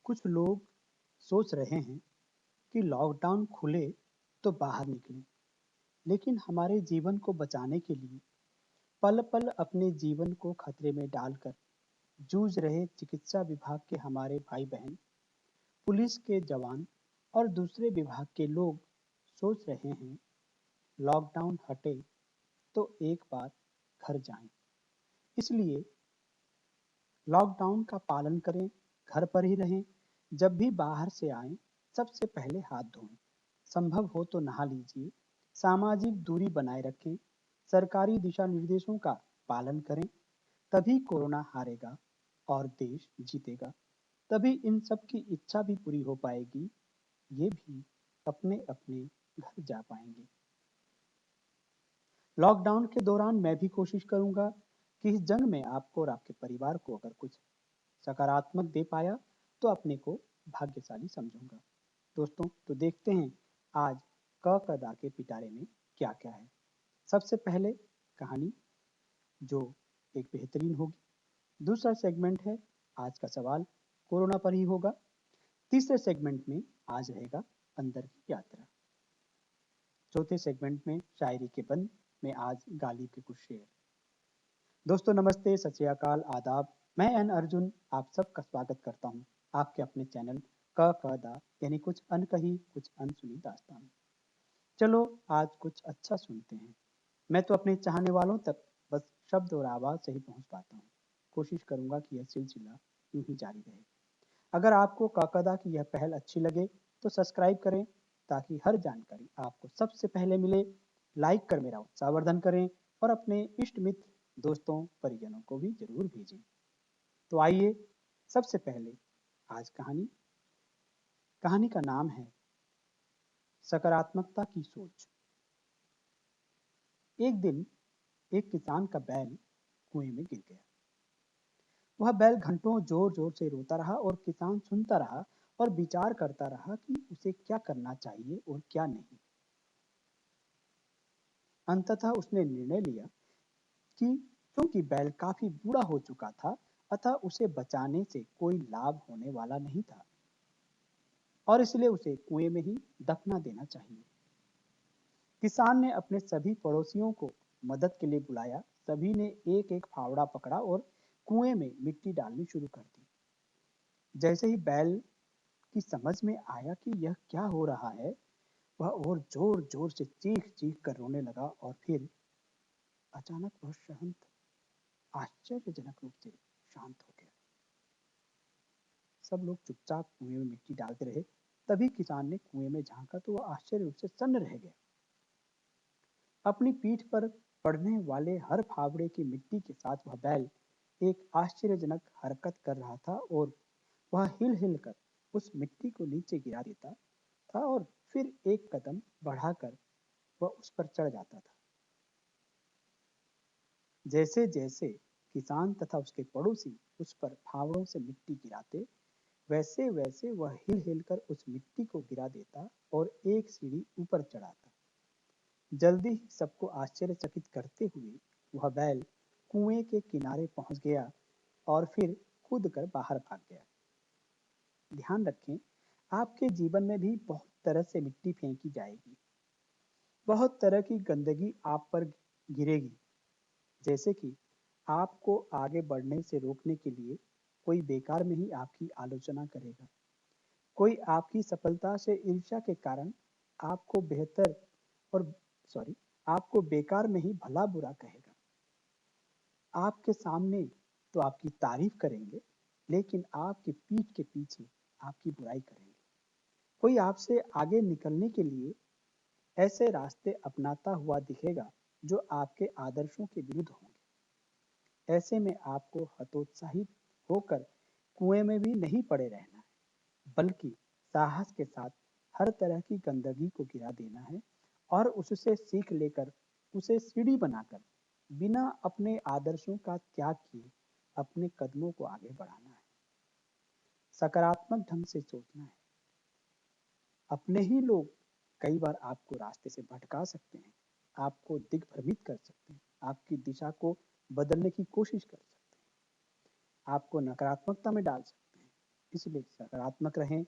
कुछ लोग सोच रहे हैं कि लॉकडाउन खुले तो बाहर निकलें, लेकिन हमारे जीवन को बचाने के लिए पल पल अपने जीवन को खतरे में डालकर जूझ रहे चिकित्सा विभाग के हमारे भाई बहन, पुलिस के जवान और दूसरे विभाग के लोग सोच रहे हैं लॉकडाउन हटे तो एक बार घर जाएं। इसलिए लॉकडाउन का पालन करें, घर पर ही रहें, जब भी बाहर से आएं सबसे पहले हाथ धोएं, संभव हो तो नहा लीजिए, सामाजिक दूरी बनाए रखें, सरकारी दिशा निर्देशों का पालन करें, तभी कोरोना हारेगा और देश जीतेगा। तभी इन सब की इच्छा भी पूरी हो पाएगी, ये भी अपने अपने घर जा पाएंगे। लॉकडाउन के दौरान मैं भी कोशिश करूंगा कि इस जंग में आपको और आपके परिवार को अगर कुछ सकारात्मक दे पाया तो अपने को भाग्यशाली समझूंगा। दोस्तों, तो देखते हैं आज क क दा के पिटारे में क्या क्या है। सबसे पहले कहानी, जो एक बेहतरीन होगी। दूसरा सेगमेंट है आज का सवाल, कोरोना पर ही होगा। तीसरे सेगमेंट में आज रहेगा अंदर की यात्रा। चौथे सेगमेंट में शायरी के बंद में आज गालिब के कुछ शेर। दोस्तों नमस्ते, सत श्री अकाल, आदाब। मैं एन अर्जुन आप सबका स्वागत करता हूं आपके अपने चैनल क दा यानी कुछ अनकही कुछ अनसुनी दास्तान। चलो आज कुछ अच्छा सुनते हैं। मैं तो अपने चाहने वालों तक बस शब्द और आवाज से ही पहुंच पाता हूं। कोशिश करूंगा कि यह सिलसिला यूं ही जारी रहे। अगर आपको काकदा की यह पहल अच्छी लगे तो सब्सक्राइब करें ताकि हर जानकारी आपको सबसे पहले मिले। लाइक कर मेरा उत्साहवर्धन करें और अपने इष्ट मित्र, दोस्तों, परिजनों को भी जरूर भेजें। तो आइए, सबसे पहले आज कहानी। कहानी का नाम है सकारात्मकता की सोच। एक दिन एक किसान का बैल कुएं में गिर गया। वह बैल घंटों जोर जोर से रोता रहा और किसान सुनता रहा और विचार करता रहा कि उसे क्या करना चाहिए और क्या नहीं। अंततः उसने निर्णय लिया कि क्योंकि बैल काफी बूढ़ा हो चुका था, अतः उसे बचाने से कोई लाभ होने वाला नहीं था और इसलिए उसे कुएं में ही दफना देना चाहिए। किसान ने अपने सभी पड़ोसियों को मदद के लिए बुलाया। सभी ने एक एक फावड़ा पकड़ा और कुएं में मिट्टी डालनी शुरू कर दी। जैसे ही बैल की समझ में आया कि यह क्या हो रहा है, वह और जोर जोर से चीख चीख कर रोने लगा और फिर अचानक वह शांत, आश्चर्यजनक रूप से शांत हो गया। सब लोग चुपचाप कुएं में मिट्टी डालते रहे। तभी किसान ने कुएं में झांका तो वह आश्चर्य रूप से सन्न रह गया। अपनी पीठ पर पड़ने वाले हर फावड़े की मिट्टी के साथ वह बैल एक आश्चर्यजनक हरकत कर रहा था और वह हिल हिल कर उस मिट्टी को नीचे गिरा देता था और फिर एक कदम बढ़ाकर वह उस पर चढ़ जाता था। जैसे जैसे किसान तथा उसके पड़ोसी उस पर फावड़ों से मिट्टी गिराते, वैसे वैसे वह हिल हिल कर उस मिट्टी को गिरा देता और एक सीढ़ी ऊपर चढ़ाता। जल्दी ही सबको आश्चर्यचकित करते हुए वह बैल कुएं के किनारे पहुंच गया और फिर कूद कर बाहर भाग गया। ध्यान रखें, आपके जीवन में भी बहुत तरह से मिट्टी फेंकी जाएगी, बहुत तरह की गंदगी आप पर गिरेगी। जैसे कि आपको आगे बढ़ने से रोकने के लिए कोई बेकार में ही आपकी आलोचना करेगा, कोई आपकी सफलता से ईर्ष्या के कारण आपको बेहतर और सॉरी आपको बेकार में ही भला बुरा कहेगा। आपके सामने तो आपकी तारीफ करेंगे, लेकिन आपकी पीठ के पीछे आपकी बुराई करेंगे। कोई आपसे आगे निकलने के लिए ऐसे रास्ते अपनाता हुआ दिखेगा जो आपके आदर्शों के विरुद्ध होंगे। ऐसे में आपको हतोत्साहित होकर कुएं में भी नहीं पड़े रहना है, बल्कि साहस के साथ हर तरह की गंदगी को गिरा देना है और उससे सीख लेकर उसे सीढ़ी बनाकर बिना अपने आदर्शों का त्याग किए अपने कदमों को आगे बढ़ाना है। सकारात्मक ढंग से सोचना है। अपने ही लोग कई बार आपको रास्ते से भटका सकते हैं, आपको दिग्भ्रमित कर सकते हैं, आपकी दिशा को बदलने की कोशिश कर सकते हैं, आपको नकारात्मकता में डाल सकते हैं। इसलिए सकारात्मक रहें,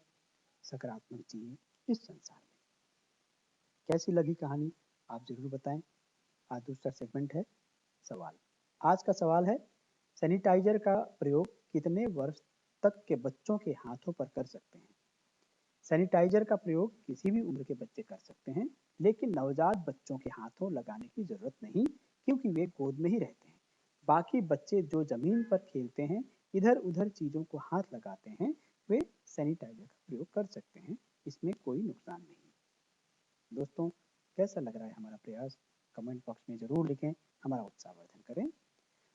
सकारात्मक जिए इस संसार में। कैसी लगी कहानी आप जरूर बताएं। आज दूसरा सेगमेंट है सवाल। आज का सवाल है, सैनिटाइजर का प्रयोग कितने वर्ष तक के बच्चों के हाथों पर कर सकते हैं? सैनिटाइजर का प्रयोग किसी भी उम्र के बच्चे कर सकते हैं, लेकिन नवजात बच्चों के हाथों लगाने की जरूरत नहीं, क्योंकि वे गोद में ही रहते हैं। बाकी बच्चे जो जमीन पर खेलते हैं, इधर उधर चीजों को हाथ लगाते हैं, वे सैनिटाइजर का प्रयोग कर सकते हैं, इसमें कोई नुकसान नहीं। दोस्तों, कैसा लग रहा है हमारा प्रयास? कमेंट बॉक्स में जरूर लिखें, हमारा उत्साहवर्धन करें।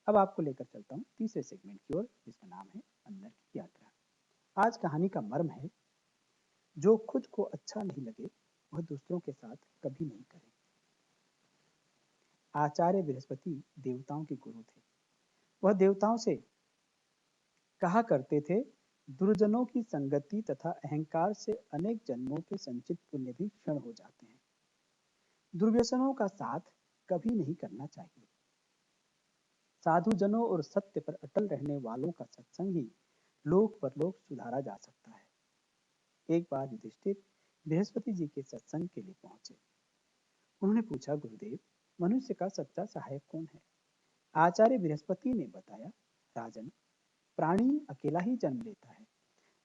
अब आपको लेकर चलता हूँ तीसरे सेगमेंट की ओर, जिसका नाम है अंदर की यात्रा। आज कहानी का मर्म है, जो खुद को अच्छा नहीं लगे वह दूसरों के साथ कभी नहीं करे। आचार्य बृहस्पति देवताओं के गुरु थे। वह देवताओं से कहा करते थे, दुर्जनों की संगति तथा अहंकार से अनेक जन्मों के संचित पुण्य भी क्षण हो जाते हैं। दुर्व्यसनों का साथ कभी नहीं करना चाहिए। साधुजनों और सत्य पर अटल रहने वालों का सत्संग ही लोक परलोक सुधारा जा सकता है। एक बार युधिष्ठिर बृहस्पति जी के सत्संग के लिए पहुंचे। उन्होंने पूछा, गुरुदेव, मनुष्य का सच्चा सहायक कौन है? आचार्य बृहस्पति ने बताया, राजन, प्राणी अकेला ही जन्म लेता है,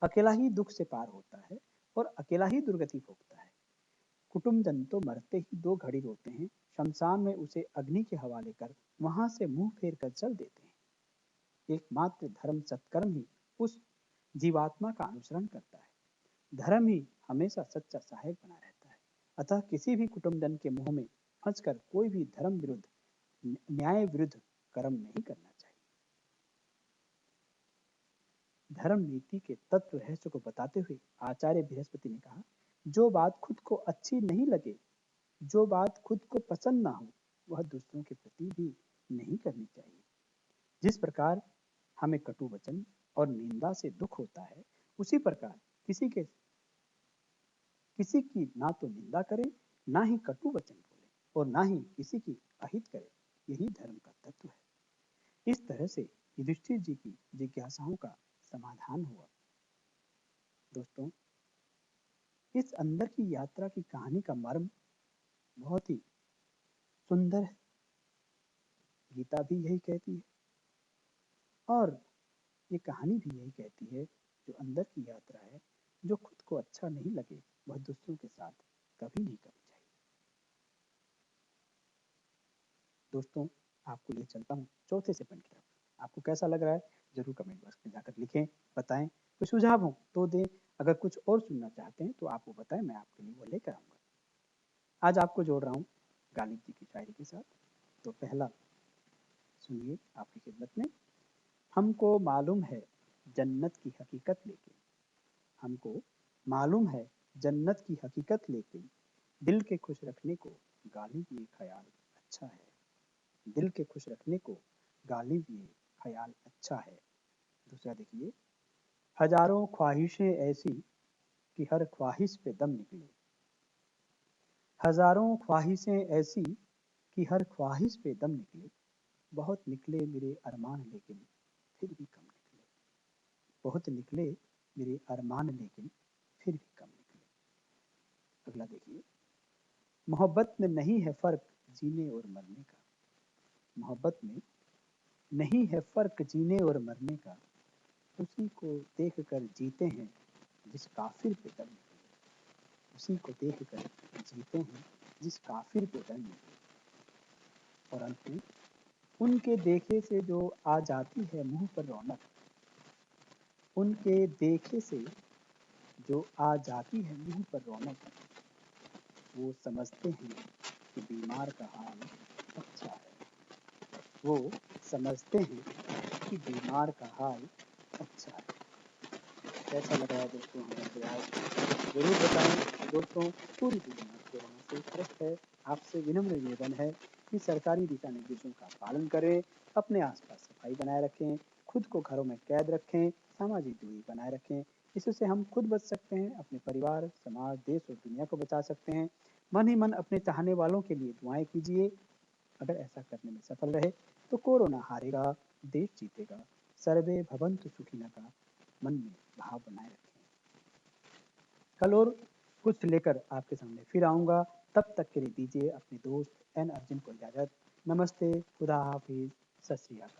अकेला ही दुख से पार होता है और अकेला ही दुर्गति भोगता है। कुटुंबजन तो मरते ही 2 घड़ी रोते हैं, शमशान में उसे अग्नि के हवाले कर वहां से मुंह फेर कर चल देते हैं। एकमात्र धर्म सत्कर्म ही उस जीवात्मा का अनुसरण करता है। धर्म ही हमेशा सच्चा सहायक बना रहता है। अतः किसी भी कुटुंबजन के मुंह में फंसकर कोई भी धर्म विरुद्ध, न्याय विरुद्ध कर्म नहीं करना चाहिए। धर्म नीति के तत्व रहस्य को बताते हुए आचार्य बृहस्पति ने कहा, जो बात खुद को अच्छी नहीं लगे, जो बात खुद को पसंद ना हो, वह दूसरों के प्रति भी नहीं करनी चाहिए। जिस प्रकार हमें कटु वचन और निंदा से दुख होता है, उसी प्रकार किसी की ना तो निंदा करे, ना ही कटु वचन बोले और ना ही किसी की अहित करे। यही धर्म का तत्व है। इस तरह से युधिष्ठिर जी की जिज्ञासाओं का समाधान हुआ। दोस्तों, इस अंदर की यात्रा की कहानी का मर्म बहुत ही सुंदर है। गीता भी यही कहती है और ये कहानी भी यही कहती है, जो अंदर की यात्रा है, जो खुद को अच्छा नहीं लगे वह दूसरों के साथ कभी नहीं करनी चाहिए। दोस्तों, आपको ले चलता हूँ चौथे सेगमेंट की तरफ। आपको कैसा लग रहा है जरूर कमेंट बॉक्स में जाकर लिखें, बताएं। कोई सुझाव हो तो दें, अगर कुछ और सुनना चाहते हैं तो आप वो बताएं, मैं आपके लिए वो लेकर आऊँगा। आज आपको जोड़ रहा हूँ गालिब जी की शायरी के साथ। तो पहला सुनिए आपकी खिदमत में। हमको मालूम है जन्नत की हकीकत, लेकिन हमको मालूम है जन्नत की हकीकत, लेकिन दिल के खुश रखने को गालिब ये ख्याल अच्छा है। दिल के खुश रखने को गालिब ये ख्याल अच्छा है। दूसरा देखिए, हजारों ख्वाहिशें ऐसी कि हर ख्वाहिश पे दम निकले। हजारों ख्वाहिशें ऐसी कि हर ख्वाहिश पे दम निकले। बहुत निकले मेरे अरमान, लेकिन फिर भी कम निकले। बहुत निकले मेरे अरमान, लेकिन फिर भी कम निकले। अगला देखिए, मोहब्बत में नहीं है फर्क जीने और मरने का। मोहब्बत में नहीं है फर्क जीने और मरने का। उसी को देख कर जीते हैं जिस काफिर पे दम निकले। उसी को देख कर जीते हैं जिस काफिर पे दम निकले। और अंत में, उनके देखे से जो आ जाती है मुंह पर रौनक। उनके देखे से जो आ जाती है मुंह पर रौनक, वो समझते हैं कि बीमार का हाल अच्छा है। वो समझते हैं कि बीमार का हाल अच्छा है। कैसा लग रहा है दोस्तों हमारा प्रयास? जरूर बताएं। दोस्तों, पूरी दुनिया कोरोना से ग्रस्त है। आपसे विनम्र निवेदन है कि सरकारी दिशा निर्देशों का पालन करें, अपने आसपास सफाई बनाए रखें, खुद को घरों में कैद रखें, सामाजिक दूरी बनाए रखें। इससे हम खुद बच सकते हैं, अपने परिवार, समाज, देश और दुनिया को बचा सकते हैं। मन ही मन अपने चाहने वालों के लिए दुआएं कीजिए। अगर ऐसा करने में सफल रहे तो कोरोना हारेगा, देश जीतेगा। सर्वे भवन्तु सुखिनः का मन में भाव भाव बनाए रखें। कल और कुछ लेकर आपके सामने फिर आऊँगा, तब तक के लिए दीजिए अपने दोस्त एन अर्जुन को इजाज़त। नमस्ते, खुदा हाफिज़, सत श्री अकाल।